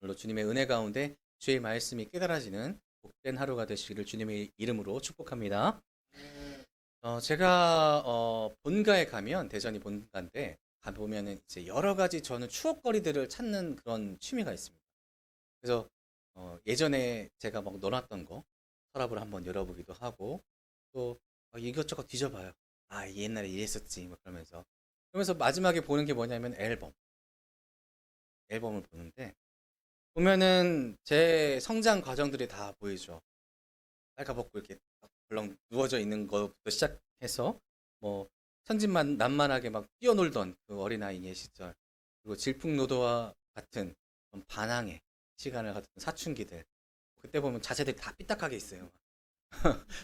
오늘도 주님의 은혜 가운데 주의 말씀이 깨달아지는 복된 하루가 되시기를 주님의 이름으로 축복합니다. 제가 본가에 가면 대전이 본가인데 가보면은 이제 여러 가지 저는 추억거리들을 찾는 그런 취미가 있습니다. 그래서 예전에 제가 막 넣어놨던 거 서랍을 한번 열어보기도 하고 또 이것저것 뒤져봐요. 아, 옛날에 이랬었지 막 그러면서 마지막에 보는 게 뭐냐면 앨범을 보는데 보면은 제 성장 과정들이 다 보이죠. 빨가벗고 이렇게 딱 벌렁 누워져 있는 것부터 시작해서 뭐 천진난만하게 막 뛰어놀던 그 어린아이의 시절, 그리고 질풍노도와 같은 그런 반항의 시간을 가졌던 사춘기들, 그때 보면 자세들이 다 삐딱하게 있어요.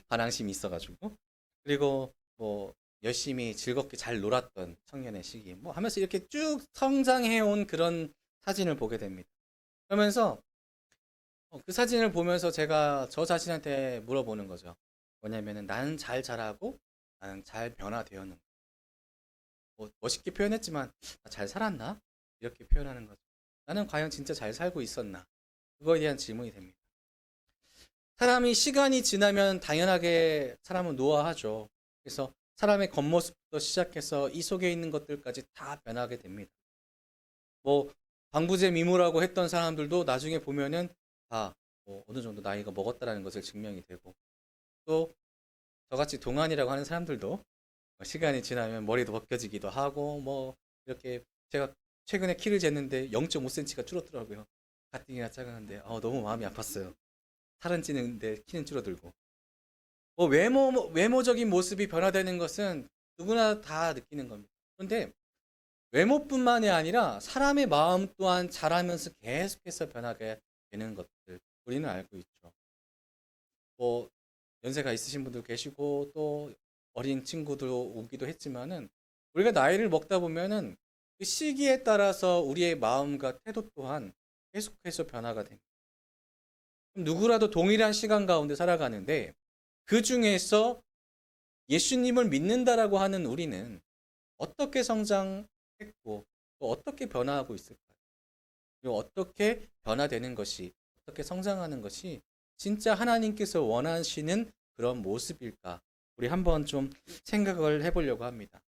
반항심이 있어가지고. 그리고 뭐 열심히 즐겁게 잘 놀았던 청년의 시기 뭐 하면서 이렇게 쭉 성장해온 그런 사진을 보게 됩니다. 그러면서 그 사진을 보면서 제가 저 자신한테 물어보는 거죠. 뭐냐면은 나는 잘 자라고 나는 잘 변화되었는 거. 뭐 멋있게 표현했지만 나 잘 살았나? 이렇게 표현하는 거죠. 나는 과연 진짜 잘 살고 있었나? 그거에 대한 질문이 됩니다. 사람이 시간이 지나면 당연하게 사람은 노화하죠. 그래서 사람의 겉모습부터 시작해서 이 속에 있는 것들까지 다 변하게 됩니다. 뭐 방부제 미모라고 했던 사람들도 나중에 보면은 뭐 어느 정도 나이가 먹었다라는 것을 증명이 되고, 또 저같이 동안이라고 하는 사람들도 시간이 지나면 머리도 벗겨지기도 하고 뭐 이렇게. 제가 최근에 키를 쟀는데 0.5cm가 줄었더라고요. 가뜩이나 작았는데 너무 마음이 아팠어요. 살은 찌는데 키는 줄어들고. 뭐 외모적인 모습이 변화되는 것은 누구나 다 느끼는 겁니다. 그런데 외모뿐만이 아니라 사람의 마음 또한 자라면서 계속해서 변하게 되는 것들 우리는 알고 있죠. 뭐 연세가 있으신 분들 계시고 또 어린 친구들 오기도 했지만은 우리가 나이를 먹다 보면은 그 시기에 따라서 우리의 마음과 태도 또한 계속해서 변화가 됩니다. 누구라도 동일한 시간 가운데 살아가는데 그 중에서 예수님을 믿는다라고 하는 우리는 어떻게 성장했고 또 어떻게 변화하고 있을까요? 그리고 어떻게 변화되는 것이, 어떻게 성장하는 것이 진짜 하나님께서 원하시는 그런 모습일까? 우리 한번 좀 생각을 해보려고 합니다.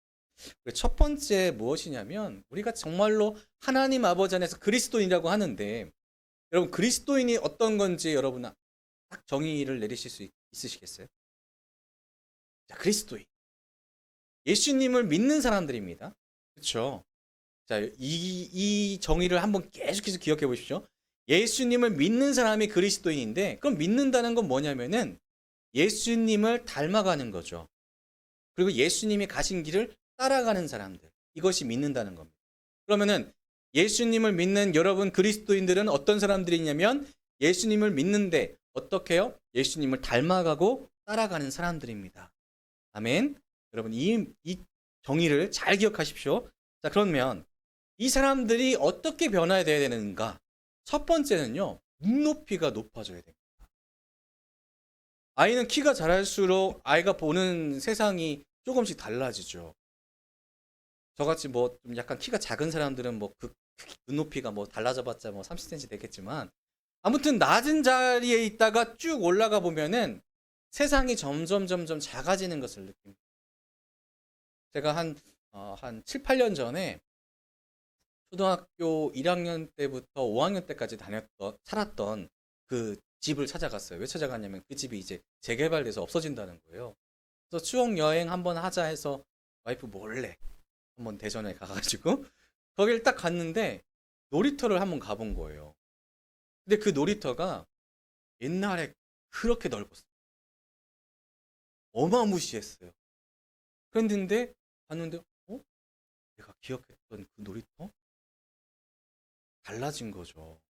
첫 번째 무엇이냐면 우리가 정말로 하나님 아버지 안에서 그리스도인이라고 하는데, 여러분 그리스도인이 어떤 건지 여러분 딱 정의를 내리실 수 있으시겠어요? 자, 그리스도인. 예수님을 믿는 사람들입니다. 그렇죠? 자, 이 정의를 한번 계속해서 기억해 보십시오. 예수님을 믿는 사람이 그리스도인인데, 그럼 믿는다는 건 뭐냐면은 예수님을 닮아가는 거죠. 그리고 예수님이 가신 길을 따라가는 사람들. 이것이 믿는다는 겁니다. 그러면은 예수님을 믿는 여러분 그리스도인들은 어떤 사람들이냐면 예수님을 믿는데 어떻게 해요? 예수님을 닮아가고 따라가는 사람들입니다. 아멘. 여러분 이 정의를 잘 기억하십시오. 자, 그러면 이 사람들이 어떻게 변화해야 되는가? 첫 번째는요, 눈높이가 높아져야 됩니다. 아이는 키가 자랄수록 아이가 보는 세상이 조금씩 달라지죠. 저같이 뭐 좀 약간 키가 작은 사람들은 뭐 그 눈높이가 뭐 달라져봤자 뭐 30cm 되겠지만, 아무튼 낮은 자리에 있다가 쭉 올라가 보면은 세상이 점점 작아지는 것을 느낍니다. 제가 한 7, 8년 전에 초등학교 1학년 때부터 5학년 때까지 살았던 그 집을 찾아갔어요. 왜 찾아갔냐면 그 집이 이제 재개발돼서 없어진다는 거예요. 그래서 추억 여행 한번 하자 해서 와이프 몰래 한번 대전에 가가지고 거길 딱 갔는데 놀이터를 한번 가본 거예요. 근데 그 놀이터가 옛날에 그렇게 넓었어요. 어마무시했어요. 그런데 갔는데 내가 기억했던 그 놀이터? 달라진 거죠.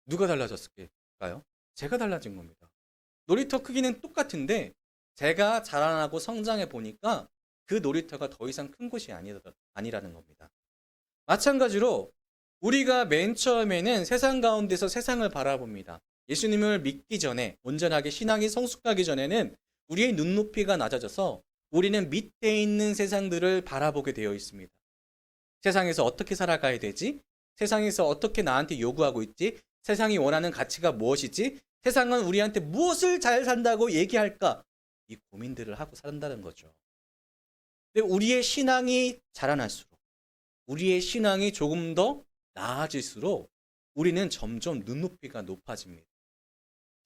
누가 달라졌을까요? 제가 달라진 겁니다. 놀이터 크기는 똑같은데 제가 자라나고 성장해 보니까 그 놀이터가 더 이상 큰 곳이 아니라는 겁니다. 마찬가지로 우리가 맨 처음에는 세상 가운데서 세상을 바라봅니다. 예수님을 믿기 전에, 온전하게 신앙이 성숙하기 전에는 우리의 눈높이가 낮아져서 우리는 밑에 있는 세상들을 바라보게 되어 있습니다. 세상에서 어떻게 살아가야 되지? 세상에서 어떻게 나한테 요구하고 있지? 세상이 원하는 가치가 무엇이지? 세상은 우리한테 무엇을 잘 산다고 얘기할까? 이 고민들을 하고 산다는 거죠. 근데 우리의 신앙이 자라날수록, 우리의 신앙이 조금 더 나아질수록 우리는 점점 눈높이가 높아집니다.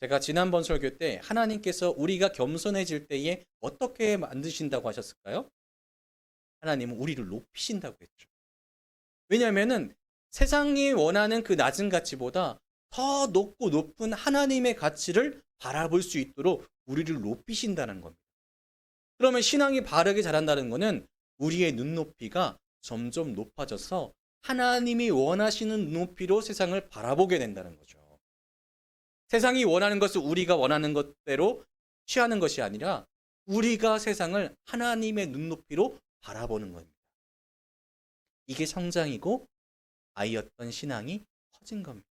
제가 지난번 설교 때 하나님께서 우리가 겸손해질 때에 어떻게 만드신다고 하셨을까요? 하나님은 우리를 높이신다고 했죠. 왜냐하면은 세상이 원하는 그 낮은 가치보다 더 높고 높은 하나님의 가치를 바라볼 수 있도록 우리를 높이신다는 겁니다. 그러면 신앙이 바르게 자란다는 것은 우리의 눈높이가 점점 높아져서 하나님이 원하시는 눈높이로 세상을 바라보게 된다는 거죠. 세상이 원하는 것을 우리가 원하는 것대로 취하는 것이 아니라 우리가 세상을 하나님의 눈높이로 바라보는 겁니다. 이게 성장이고 아이였던 신앙이 커진 겁니다.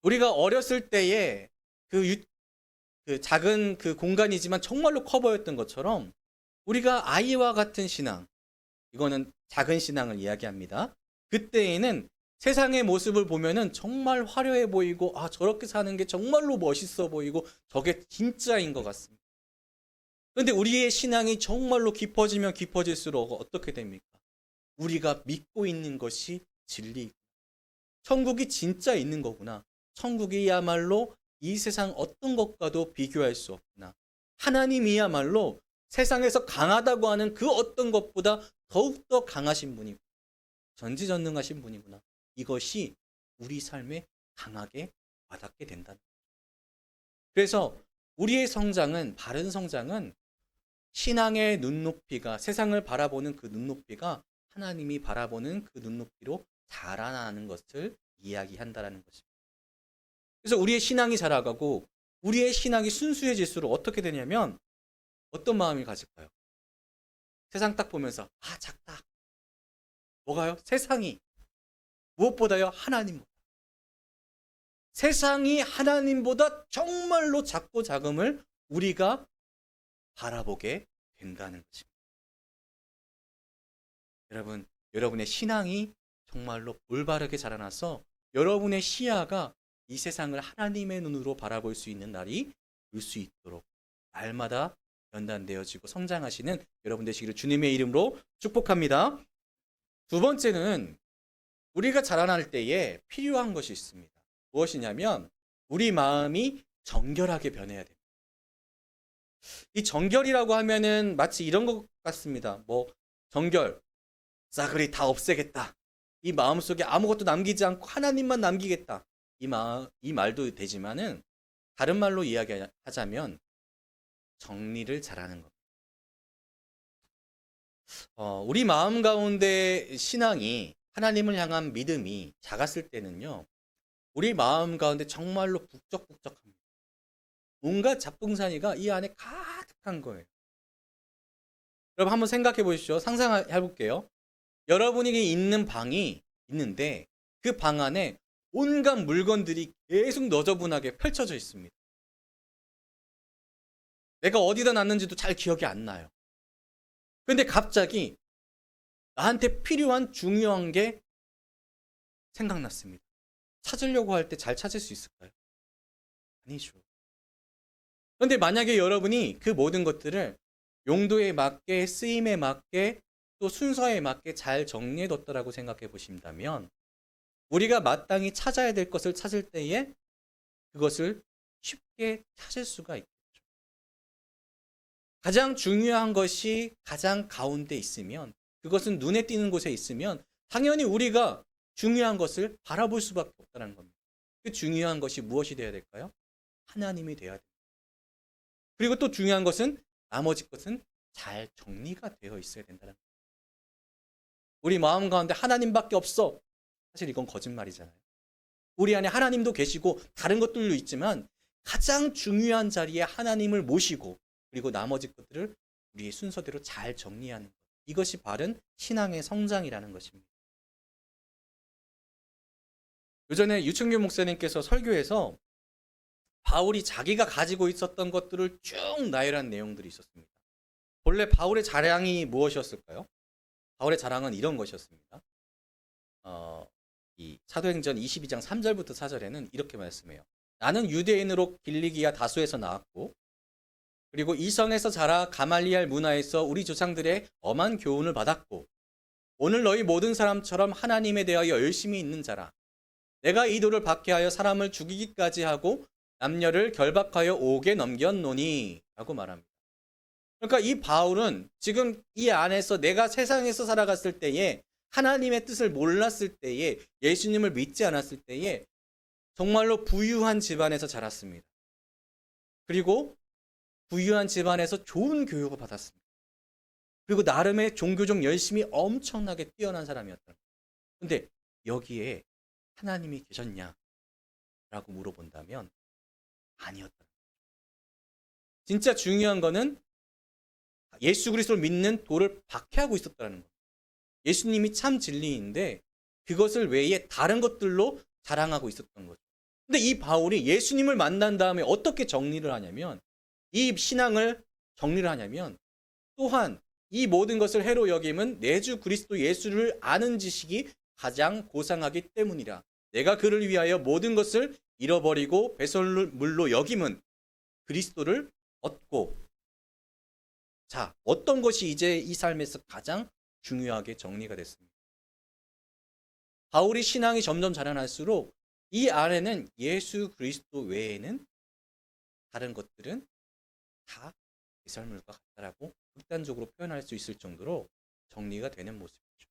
우리가 어렸을 때에 그 작은 그 공간이지만 정말로 커 보였던 것처럼 우리가 아이와 같은 신앙, 이거는 작은 신앙을 이야기합니다. 그때에는 세상의 모습을 보면은 정말 화려해 보이고, 아, 저렇게 사는 게 정말로 멋있어 보이고, 저게 진짜인 것 같습니다. 그런데 우리의 신앙이 정말로 깊어지면 깊어질수록 어떻게 됩니까? 우리가 믿고 있는 것이 진리. 천국이 진짜 있는 거구나. 천국이야말로 이 세상 어떤 것과도 비교할 수 없구나. 하나님이야말로 세상에서 강하다고 하는 그 어떤 것보다 더욱더 강하신 분이고 전지전능하신 분이구나. 이것이 우리 삶에 강하게 와닿게 된다는 거죠. 그래서 우리의 성장은, 바른 성장은 신앙의 눈높이가, 세상을 바라보는 그 눈높이가 하나님이 바라보는 그 눈높이로 자라나는 것을 이야기한다는 것입니다. 그래서 우리의 신앙이 자라가고 우리의 신앙이 순수해질수록 어떻게 되냐면 어떤 마음이 가질까요? 세상 딱 보면서 아, 작다. 뭐가요? 세상이. 무엇보다요? 하나님보다. 세상이 하나님보다 정말로 작고 작음을 우리가 바라보게 된다는 것입니다. 여러분, 여러분의 신앙이 정말로 올바르게 자라나서 여러분의 시야가 이 세상을 하나님의 눈으로 바라볼 수 있는 날이 올 수 있도록 날마다 연단되어지고 성장하시는 여러분 되시기를 주님의 이름으로 축복합니다. 두 번째는 우리가 자라날 때에 필요한 것이 있습니다. 무엇이냐면 우리 마음이 정결하게 변해야 됩니다. 이 정결이라고 하면은 마치 이런 것 같습니다. 뭐 정결, 싸그리 다 없애겠다. 이 마음속에 아무것도 남기지 않고 하나님만 남기겠다. 이 말도 되지만은 다른 말로 이야기하자면 정리를 잘하는 겁니다. 우리 마음 가운데 신앙이, 하나님을 향한 믿음이 작았을 때는요, 우리 마음 가운데 정말로 북적북적합니다. 온갖 잡동사니가 이 안에 가득한 거예요. 여러분 한번 생각해 보십시오. 상상해 볼게요. 여러분이 있는 방이 있는데 그 방 안에 온갖 물건들이 계속 너저분하게 펼쳐져 있습니다. 내가 어디다 놨는지도 잘 기억이 안 나요. 근데 갑자기 나한테 필요한 중요한 게 생각났습니다. 찾으려고 할 때 잘 찾을 수 있을까요? 아니죠. 그런데 만약에 여러분이 그 모든 것들을 용도에 맞게, 쓰임에 맞게, 또 순서에 맞게 잘 정리해뒀다라고 생각해 보신다면 우리가 마땅히 찾아야 될 것을 찾을 때에 그것을 쉽게 찾을 수가 있겠죠. 가장 중요한 것이 가장 가운데 있으면, 그것은 눈에 띄는 곳에 있으면 당연히 우리가 중요한 것을 바라볼 수밖에 없다는 겁니다. 그 중요한 것이 무엇이 되어야 될까요? 하나님이 되어야 됩니다. 그리고 또 중요한 것은 나머지 것은 잘 정리가 되어 있어야 된다는 겁니다. 우리 마음 가운데 하나님밖에 없어. 사실 이건 거짓말이잖아요. 우리 안에 하나님도 계시고 다른 것들도 있지만 가장 중요한 자리에 하나님을 모시고 그리고 나머지 것들을 우리의 순서대로 잘 정리하는 것. 이것이 바른 신앙의 성장이라는 것입니다. 요전에 유충규 목사님께서 설교에서 바울이 자기가 가지고 있었던 것들을 쭉 나열한 내용들이 있었습니다. 본래 바울의 자랑이 무엇이었을까요? 바울의 자랑은 이런 것이었습니다. 이 사도행전 22장 3절부터 4절에는 이렇게 말씀해요. 나는 유대인으로 길리기아 다소에서 나왔고 그리고 이성에서 자라 가말리알 문화에서 우리 조상들의 엄한 교훈을 받았고 오늘 너희 모든 사람처럼 하나님에 대하여 열심히 있는 자라. 내가 이 돌을 박해하여 사람을 죽이기까지 하고 남녀를 결박하여 옥에 넘겼노니 라고 말합니다. 그러니까 이 바울은 지금 이 안에서 내가 세상에서 살아갔을 때에 하나님의 뜻을 몰랐을 때에 예수님을 믿지 않았을 때에 정말로 부유한 집안에서 자랐습니다. 그리고 부유한 집안에서 좋은 교육을 받았습니다. 그리고 나름의 종교적 열심이 엄청나게 뛰어난 사람이었다. 근데 여기에 하나님이 계셨냐? 라고 물어본다면 아니었다. 진짜 중요한 거는 예수 그리스도를 믿는 도를 박해하고 있었다는 거예요. 예수님이 참 진리인데 그것을 외에 다른 것들로 자랑하고 있었던 거죠. 근데 이 바울이 예수님을 만난 다음에 어떻게 정리를 하냐면 이 신앙을 정리를 하냐면 또한 이 모든 것을 해로 여김은 내 주 그리스도 예수를 아는 지식이 가장 고상하기 때문이라. 내가 그를 위하여 모든 것을 잃어버리고 배설물로 여김은 그리스도를 얻고. 자, 어떤 것이 이제 이 삶에서 가장 중요하게 정리가 됐습니다. 바울이 신앙이 점점 자라날수록 이 안에는 예수 그리스도 외에는 다른 것들은 다 배설물과 같다라고 극단적으로 표현할 수 있을 정도로 정리가 되는 모습이죠.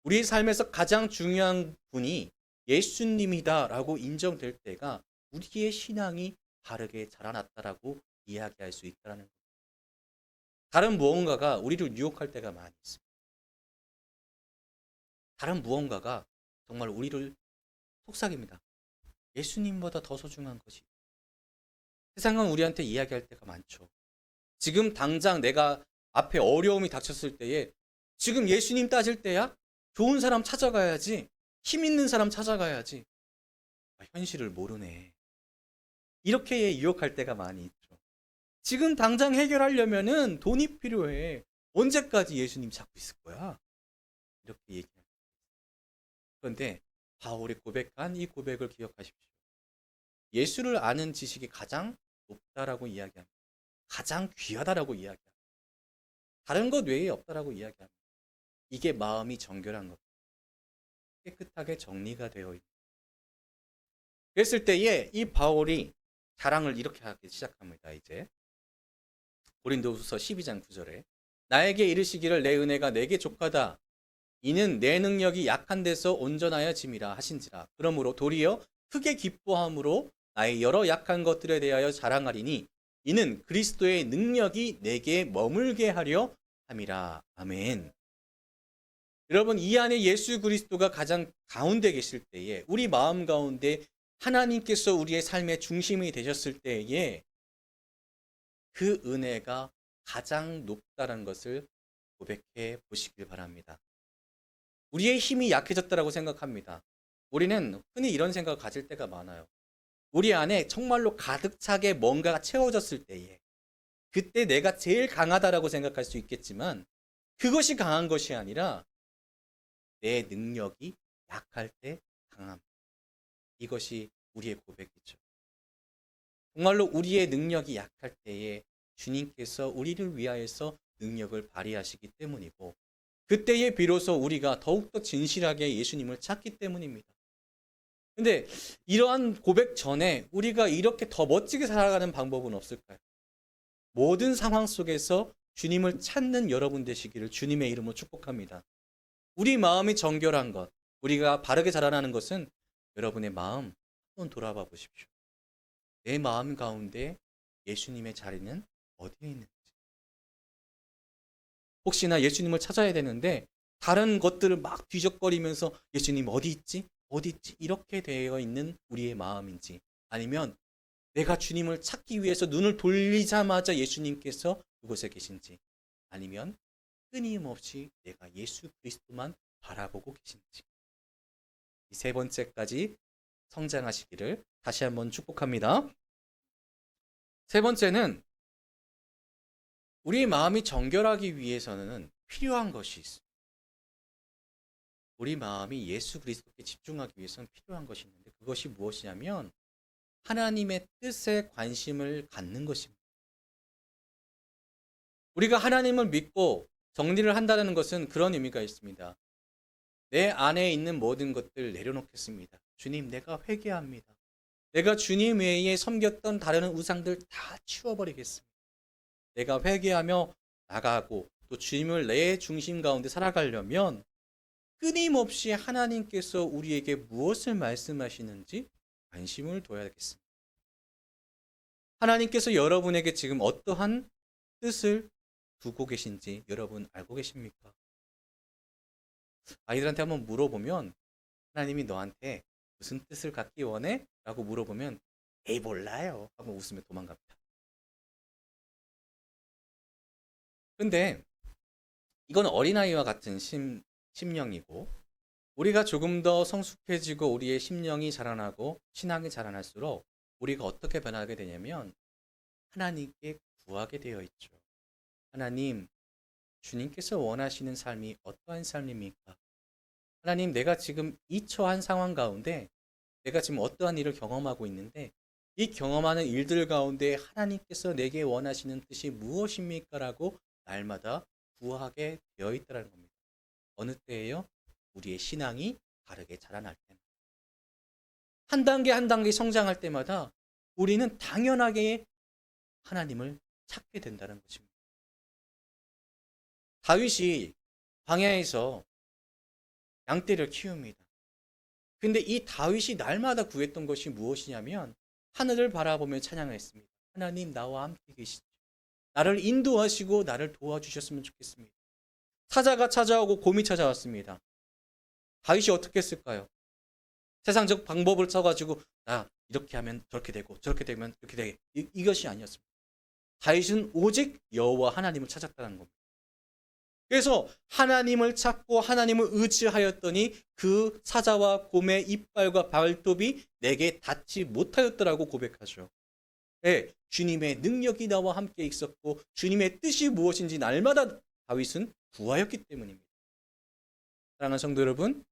우리 삶에서 가장 중요한 분이 예수님이다라고 인정될 때가 우리의 신앙이 바르게 자라났다라고 이야기할 수 있다는 거예요. 다른 무언가가 우리를 유혹할 때가 많이 있습니다. 다른 무언가가 정말 우리를 속삭입니다. 예수님보다 더 소중한 것이. 세상은 우리한테 이야기할 때가 많죠. 지금 당장 내가 앞에 어려움이 닥쳤을 때에 지금 예수님 따질 때야? 좋은 사람 찾아가야지. 힘 있는 사람 찾아가야지. 현실을 모르네. 이렇게 유혹할 때가 많이 있죠. 지금 당장 해결하려면은 돈이 필요해. 언제까지 예수님 찾고 있을 거야? 이렇게 얘기해요. 그런데 바울이 고백한 이 고백을 기억하십시오. 예수를 아는 지식이 가장 높다라고 이야기합니다. 가장 귀하다라고 이야기합니다. 다른 것 외에 없다라고 이야기합니다. 이게 마음이 정결한 것. 깨끗하게 정리가 되어 있는. 그랬을 때에 이 바울이 자랑을 이렇게 하기 시작합니다. 이제 고린도후서 12장 9절에 나에게 이르시기를 내 은혜가 내게 족하다. 이는 내 능력이 약한 데서 온전하여 짐이라 하신지라. 그러므로 도리어 크게 기뻐함으로 나의 여러 약한 것들에 대하여 자랑하리니 이는 그리스도의 능력이 내게 머물게 하려 함이라. 아멘. 여러분, 이 안에 예수 그리스도가 가장 가운데 계실 때에 우리 마음 가운데 하나님께서 우리의 삶의 중심이 되셨을 때에 그 은혜가 가장 높다는 것을 고백해 보시길 바랍니다. 우리의 힘이 약해졌다고 생각합니다. 우리는 흔히 이런 생각을 가질 때가 많아요. 우리 안에 정말로 가득 차게 뭔가가 채워졌을 때에 그때 내가 제일 강하다라고 생각할 수 있겠지만 그것이 강한 것이 아니라 내 능력이 약할 때 강함. 이것이 우리의 고백이죠. 정말로 우리의 능력이 약할 때에 주님께서 우리를 위하여서 능력을 발휘하시기 때문이고 그때에 비로소 우리가 더욱더 진실하게 예수님을 찾기 때문입니다. 근데 이러한 고백 전에 우리가 이렇게 더 멋지게 살아가는 방법은 없을까요? 모든 상황 속에서 주님을 찾는 여러분 되시기를 주님의 이름으로 축복합니다. 우리 마음이 정결한 것, 우리가 바르게 자라나는 것은 여러분의 마음 한번 돌아봐 보십시오. 내 마음 가운데 예수님의 자리는 어디에 있는지. 혹시나 예수님을 찾아야 되는데 다른 것들을 막 뒤적거리면서 예수님 어디 있지? 어디 있지? 이렇게 되어 있는 우리의 마음인지, 아니면 내가 주님을 찾기 위해서 눈을 돌리자마자 예수님께서 그곳에 계신지, 아니면 끊임없이 내가 예수 그리스도만 바라보고 계신지. 이 세 번째까지 성장하시기를 다시 한번 축복합니다. 세 번째는 우리 마음이 정결하기 위해서는 필요한 것이 있습니다. 우리 마음이 예수 그리스도께 집중하기 위해서는 필요한 것이 있는데 그것이 무엇이냐면 하나님의 뜻에 관심을 갖는 것입니다. 우리가 하나님을 믿고 정리를 한다는 것은 그런 의미가 있습니다. 내 안에 있는 모든 것들 내려놓겠습니다. 주님, 내가 회개합니다. 내가 주님 외에 섬겼던 다른 우상들 다 치워버리겠습니다. 내가 회개하며 나가고 또 주님을 내 중심 가운데 살아가려면 끊임없이 하나님께서 우리에게 무엇을 말씀하시는지 관심을 둬야겠습니다. 하나님께서 여러분에게 지금 어떠한 뜻을 두고 계신지 여러분 알고 계십니까? 아이들한테 한번 물어보면 하나님이 너한테 무슨 뜻을 갖기 원해? 라고 물어보면 에이 몰라요 하고 웃으며 도망갑니다. 근데 이건 어린아이와 같은 심령이고 우리가 조금 더 성숙해지고 우리의 심령이 자라나고 신앙이 자라날수록 우리가 어떻게 변하게 되냐면 하나님께 구하게 되어 있죠. 하나님, 주님께서 원하시는 삶이 어떠한 삶입니까? 하나님, 내가 지금 이 처한 상황 가운데 내가 지금 어떠한 일을 경험하고 있는데 이 경험하는 일들 가운데 하나님께서 내게 원하시는 뜻이 무엇입니까? 라고 날마다 구하게 되어 있다는 겁니다. 어느 때예요? 우리의 신앙이 바르게 자라날 때입니다. 한 단계 한 단계 성장할 때마다 우리는 당연하게 하나님을 찾게 된다는 것입니다. 다윗이 광야에서 양떼를 키웁니다. 근데 이 다윗이 날마다 구했던 것이 무엇이냐면 하늘을 바라보며 찬양했습니다. 하나님 나와 함께 계시죠. 나를 인도하시고 나를 도와주셨으면 좋겠습니다. 사자가 찾아오고 곰이 찾아왔습니다. 다윗이 어떻게 했을까요? 세상적 방법을 써가지고 나 이렇게 하면 저렇게 되고 저렇게 되면 이렇게 되게 이것이 아니었습니다. 다윗은 오직 여호와 하나님을 찾았다는 겁니다. 그래서 하나님을 찾고 하나님을 의지하였더니 그 사자와 곰의 이빨과 발톱이 내게 닿지 못하였더라고 고백하죠. 네, 주님의 능력이 나와 함께 있었고 주님의 뜻이 무엇인지 날마다 다윗은 구하였기 때문입니다. 사랑하는 성도 여러분,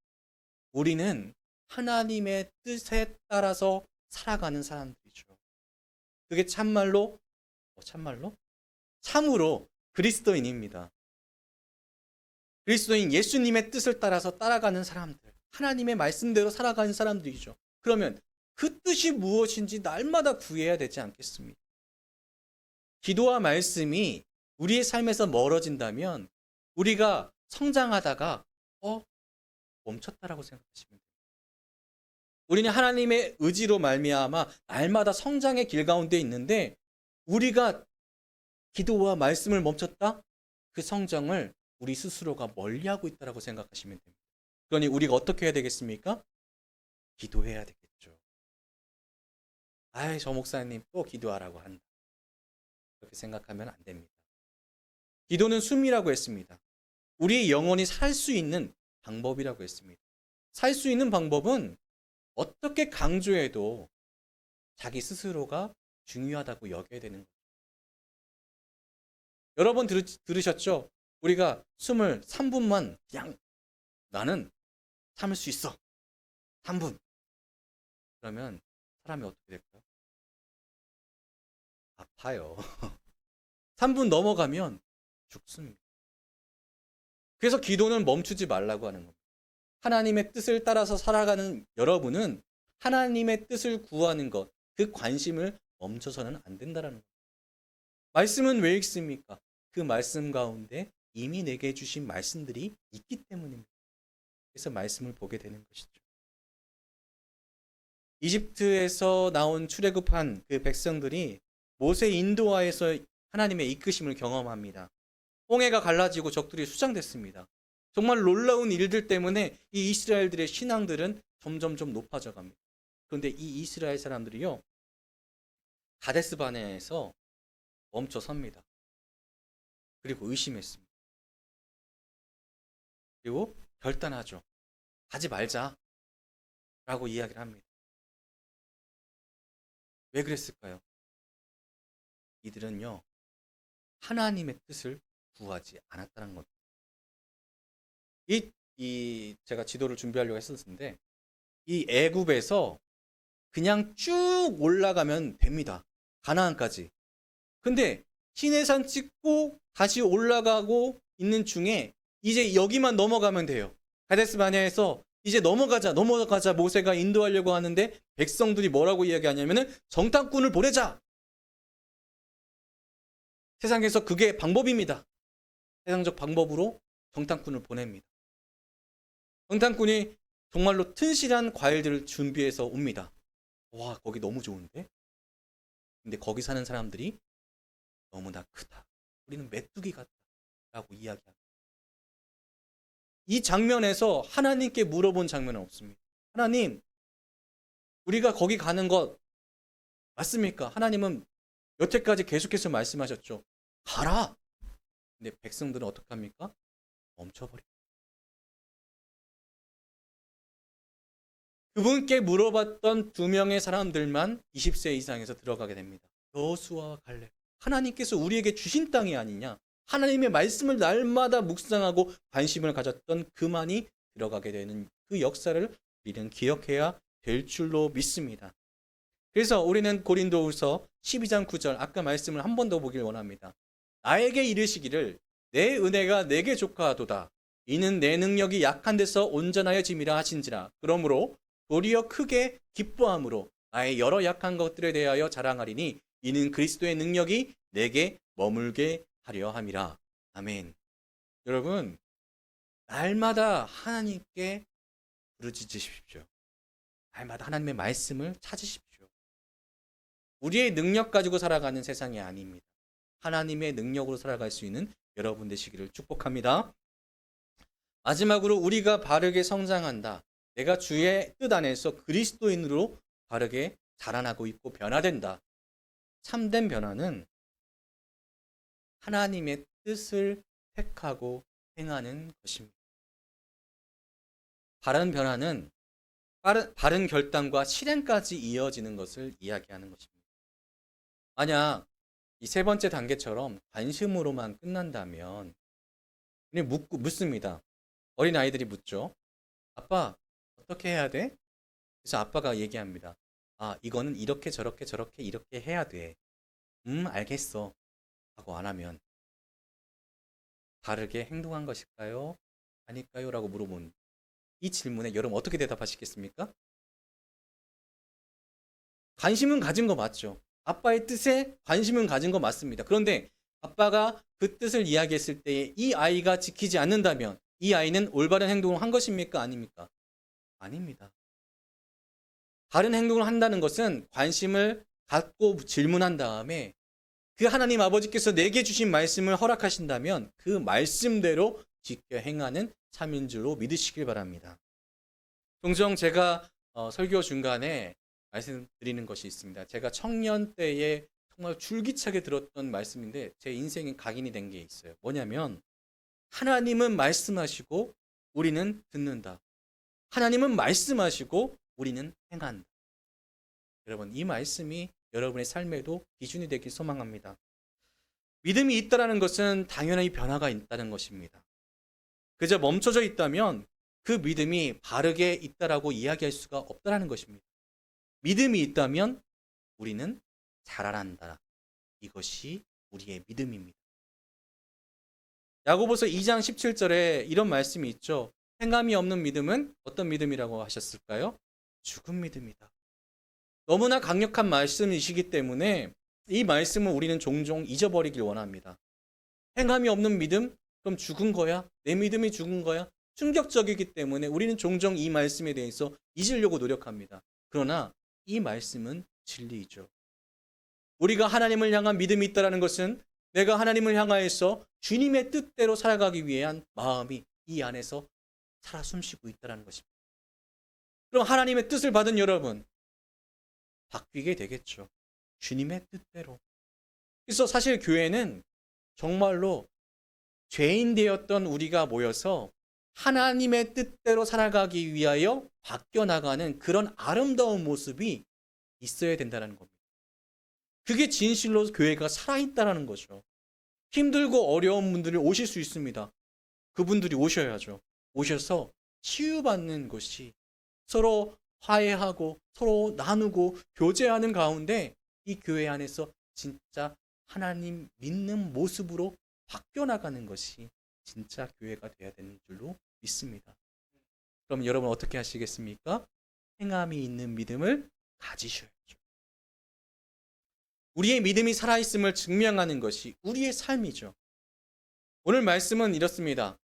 우리는 하나님의 뜻에 따라서 살아가는 사람들이죠. 그게 참말로 참으로 그리스도인입니다. 그리스도인 예수님의 뜻을 따라서 따라가는 사람들, 하나님의 말씀대로 살아가는 사람들이죠. 그러면 그 뜻이 무엇인지 날마다 구해야 되지 않겠습니까? 기도와 말씀이 우리의 삶에서 멀어진다면 우리가 성장하다가 멈췄다라고 생각하시면 됩니다. 우리는 하나님의 의지로 말미암아 날마다 성장의 길 가운데 있는데 우리가 기도와 말씀을 멈췄다? 그 성장을 우리 스스로가 멀리하고 있다고 생각하시면 됩니다. 그러니 우리가 어떻게 해야 되겠습니까? 기도해야 되겠죠. 저 목사님 또 기도하라고 한다. 그렇게 생각하면 안 됩니다. 기도는 숨이라고 했습니다. 우리의 영혼이 살 수 있는 방법이라고 했습니다. 살 수 있는 방법은 어떻게 강조해도 자기 스스로가 중요하다고 여겨야 되는 거죠. 여러 번 들으셨죠? 우리가 숨을 3분만 그냥 나는 참을 수 있어. 3분. 그러면 사람이 어떻게 될까요? 아파요. 3분 넘어가면 죽습니다. 그래서 기도는 멈추지 말라고 하는 겁니다. 하나님의 뜻을 따라서 살아가는 여러분은 하나님의 뜻을 구하는 것, 그 관심을 멈춰서는 안 된다는 겁니다. 말씀은 왜 읽습니까? 그 말씀 가운데 이미 내게 주신 말씀들이 있기 때문입니다. 그래서 말씀을 보게 되는 것이죠. 이집트에서 나온 출애굽한 그 백성들이 모세 인도하에서 하나님의 이끄심을 경험합니다. 홍해가 갈라지고 적들이 수장됐습니다. 정말 놀라운 일들 때문에 이 이스라엘들의 신앙들은 점점점 높아져 갑니다. 그런데 이 이스라엘 사람들이요, 가데스 바네아에서 멈춰 섭니다. 그리고 의심했습니다. 그리고 결단하죠. 가지 말자 라고 이야기를 합니다. 왜 그랬을까요? 이들은요, 하나님의 뜻을 구하지 않았다는 겁니다. 이 제가 지도를 준비하려고 했었는데 이 애굽에서 그냥 쭉 올라가면 됩니다. 가나안까지. 근데 시내산 찍고 다시 올라가고 있는 중에 이제 여기만 넘어가면 돼요. 가데스 바네아에서 이제 넘어가자 모세가 인도하려고 하는데 백성들이 뭐라고 이야기하냐면은 정탐꾼을 보내자. 세상에서 그게 방법입니다. 세상적 방법으로 정탐꾼을 보냅니다. 정탐꾼이 정말로 튼실한 과일들을 준비해서 옵니다. 와, 거기 너무 좋은데? 근데 거기 사는 사람들이 너무나 크다. 우리는 메뚜기 같다. 라고 이야기합니다. 이 장면에서 하나님께 물어본 장면은 없습니다. 하나님, 우리가 거기 가는 것 맞습니까? 하나님은 여태까지 계속해서 말씀하셨죠. 가라! 근데 백성들은 어떡합니까? 멈춰버립니다. 그분께 물어봤던 2명의 사람들만 20세 이상에서 들어가게 됩니다. 여호수아와 갈렙. 하나님께서 우리에게 주신 땅이 아니냐? 하나님의 말씀을 날마다 묵상하고 관심을 가졌던 그만이 들어가게 되는 그 역사를 우리는 기억해야 될 줄로 믿습니다. 그래서 우리는 고린도후서 12장 9절 아까 말씀을 한 번 더 보길 원합니다. 나에게 이르시기를 내 은혜가 내게 족하도다. 이는 내 능력이 약한 데서 온전하여 짐이라 하신지라. 그러므로 도리어 크게 기뻐함으로 나의 여러 약한 것들에 대하여 자랑하리니 이는 그리스도의 능력이 내게 머물게 하려 함이라. 아멘. 여러분, 날마다 하나님께 부르짖으십시오. 날마다 하나님의 말씀을 찾으십시오. 우리의 능력 가지고 살아가는 세상이 아닙니다. 하나님의 능력으로 살아갈 수 있는 여러분 되시기를 축복합니다. 마지막으로 우리가 바르게 성장한다. 내가 주의 뜻 안에서 그리스도인으로 바르게 자라나고 있고 변화된다. 참된 변화는 하나님의 뜻을 택하고 행하는 것입니다. 바른 변화는 바른 결단과 실행까지 이어지는 것을 이야기하는 것입니다. 만약 이 세 번째 단계처럼 관심으로만 끝난다면 묻습니다. 어린 아이들이 묻죠. 아빠, 어떻게 해야 돼? 그래서 아빠가 얘기합니다. 아, 이거는 이렇게 저렇게 이렇게 해야 돼. 알겠어. 하고 안 하면 바르게 행동한 것일까요? 아닐까요? 라고 물어본 이 질문에 여러분 어떻게 대답하시겠습니까? 관심은 가진 거 맞죠? 아빠의 뜻에 관심은 가진 거 맞습니다. 그런데 아빠가 그 뜻을 이야기했을 때 이 아이가 지키지 않는다면 이 아이는 올바른 행동을 한 것입니까? 아닙니까? 아닙니다. 바른 행동을 한다는 것은 관심을 갖고 질문한 다음에 그 하나님 아버지께서 내게 주신 말씀을 허락하신다면 그 말씀대로 지켜 행하는 참인 줄로 믿으시길 바랍니다. 종종 제가 설교 중간에 말씀드리는 것이 있습니다. 제가 청년 때에 정말 줄기차게 들었던 말씀인데 제 인생에 각인이 된 게 있어요. 뭐냐면 하나님은 말씀하시고 우리는 듣는다. 하나님은 말씀하시고 우리는 행한다. 여러분, 이 말씀이 여러분의 삶에도 기준이 되길 소망합니다. 믿음이 있다는 것은 당연히 변화가 있다는 것입니다. 그저 멈춰져 있다면 그 믿음이 바르게 있다라고 이야기할 수가 없다는 것입니다. 믿음이 있다면 우리는 자라난다. 이것이 우리의 믿음입니다. 야고보서 2장 17절에 이런 말씀이 있죠. 행함이 없는 믿음은 어떤 믿음이라고 하셨을까요? 죽은 믿음이다. 너무나 강력한 말씀이시기 때문에 이 말씀을 우리는 종종 잊어버리길 원합니다. 행함이 없는 믿음? 그럼 죽은 거야? 내 믿음이 죽은 거야? 충격적이기 때문에 우리는 종종 이 말씀에 대해서 잊으려고 노력합니다. 그러나 이 말씀은 진리이죠. 우리가 하나님을 향한 믿음이 있다는 것은 내가 하나님을 향하여서 주님의 뜻대로 살아가기 위한 마음이 이 안에서 살아 숨쉬고 있다는 것입니다. 그럼 하나님의 뜻을 받은 여러분, 바뀌게 되겠죠. 주님의 뜻대로. 그래서 사실 교회는 정말로 죄인 되었던 우리가 모여서 하나님의 뜻대로 살아가기 위하여 바뀌어 나가는 그런 아름다운 모습이 있어야 된다는 겁니다. 그게 진실로 교회가 살아있다는 거죠. 힘들고 어려운 분들이 오실 수 있습니다. 그분들이 오셔야죠. 오셔서 치유받는 것이 서로 화해하고 서로 나누고 교제하는 가운데 이 교회 안에서 진짜 하나님 믿는 모습으로 바뀌어 나가는 것이 진짜 교회가 되어야 되는 줄로 믿습니다. 그럼 여러분 어떻게 하시겠습니까? 행함이 있는 믿음을 가지셔야죠. 우리의 믿음이 살아있음을 증명하는 것이 우리의 삶이죠. 오늘 말씀은 이렇습니다.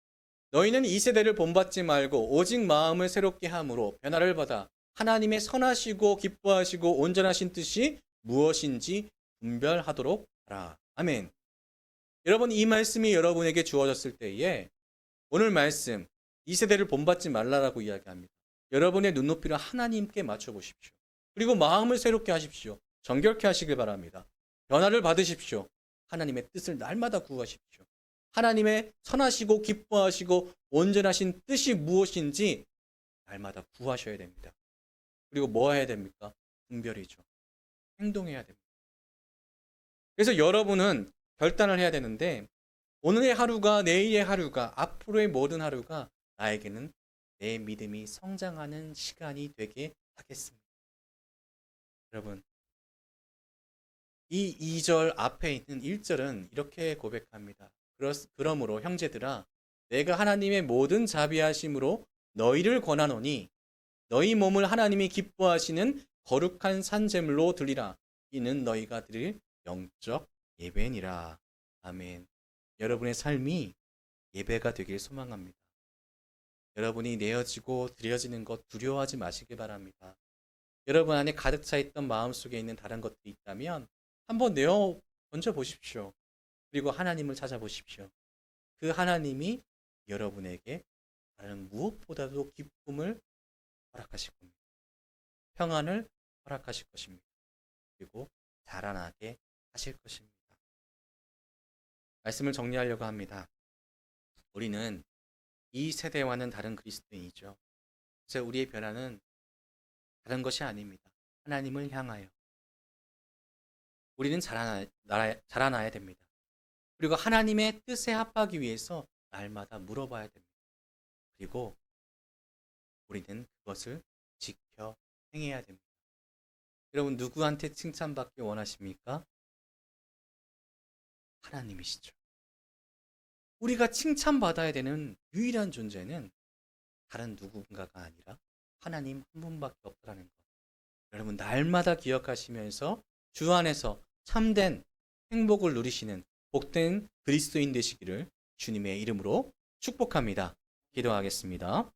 너희는 이 세대를 본받지 말고 오직 마음을 새롭게 함으로 변화를 받아 하나님의 선하시고 기뻐하시고 온전하신 뜻이 무엇인지 분별하도록 하라. 아멘. 여러분, 이 말씀이 여러분에게 주어졌을 때에 오늘 말씀 이 세대를 본받지 말라라고 이야기합니다. 여러분의 눈높이를 하나님께 맞춰보십시오. 그리고 마음을 새롭게 하십시오. 정결케 하시길 바랍니다. 변화를 받으십시오. 하나님의 뜻을 날마다 구하십시오. 하나님의 선하시고 기뻐하시고 온전하신 뜻이 무엇인지 날마다 구하셔야 됩니다. 그리고 뭐 해야 됩니까? 분별이죠. 행동해야 됩니다. 그래서 여러분은 결단을 해야 되는데 오늘의 하루가 내일의 하루가 앞으로의 모든 하루가 나에게는 내 믿음이 성장하는 시간이 되게 하겠습니다. 여러분, 이 2절 앞에 있는 1절은 이렇게 고백합니다. 그러므로 형제들아 내가 하나님의 모든 자비하심으로 너희를 권하노니 너희 몸을 하나님이 기뻐하시는 거룩한 산제물로 드리라. 이는 너희가 드릴 영적 예배니라. 아멘. 여러분의 삶이 예배가 되길 소망합니다. 여러분이 내어지고 드려지는 것 두려워하지 마시기 바랍니다. 여러분 안에 가득 차 있던 마음속에 있는 다른 것들이 있다면 한번 내어 던져 보십시오. 그리고 하나님을 찾아보십시오. 그 하나님이 여러분에게 다른 무엇보다도 기쁨을 허락하실 겁니다. 평안을 허락하실 것입니다. 그리고 자라나게 하실 것입니다. 말씀을 정리하려고 합니다. 우리는 이 세대와는 다른 그리스도인이죠. 그래서 우리의 변화는 다른 것이 아닙니다. 하나님을 향하여 우리는 자라나야 됩니다. 그리고 하나님의 뜻에 합하기 위해서 날마다 물어봐야 됩니다. 그리고 우리는 그것을 지켜 행해야 됩니다. 여러분 누구한테 칭찬받기 원하십니까? 하나님이시죠. 우리가 칭찬받아야 되는 유일한 존재는 다른 누군가가 아니라 하나님 한 분밖에 없다는 것. 여러분 날마다 기억하시면서 주 안에서 참된 행복을 누리시는 복된 그리스도인 되시기를 주님의 이름으로 축복합니다. 기도하겠습니다.